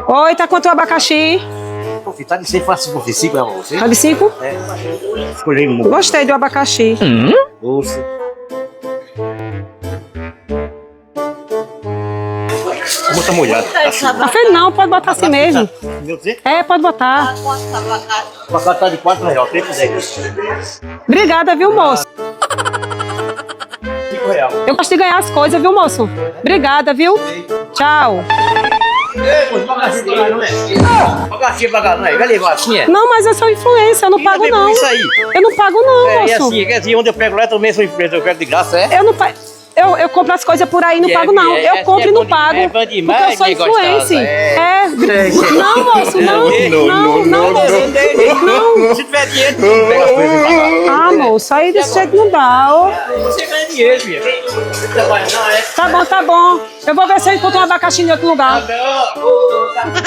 Oi, tá quanto o abacaxi? Pô, filho, tá de 100 fácil por 5, né, você? Tá de 5? É. Escolhi um. Gostei do abacaxi. Doce. Muito molhado. Tá feio não, pode botar assim mesmo. Meu Deus. É, pode botar. O pacote tá de 4 reais, 10. Obrigada, viu, moço? 5 reais. Eu gosto de ganhar as coisas, viu, moço? Obrigada, viu? Tchau. Bagacinha, não é? Vai levar assim, é? Não, mas é só influência, eu não pago não. Isso aí. Eu não pago não, É, e moço. assim, quer dizer, onde eu pego lá, eu também sou empresa, eu pego de graça, é? Eu não pago. Eu compro as coisas por aí e não pago não. Eu compro e não pago. É bom demais, Porque eu sou influencer. é. Não, moço, não, moço. Não. Se tiver dinheiro, tu pega as coisas e paga. Ah, moço, aí desse jeito não dá. Ó. Você ganha dinheiro, filha. Trabalha não, é? Tá bom. Eu vou ver se eu encontro um abacaxi em outro lugar. Não.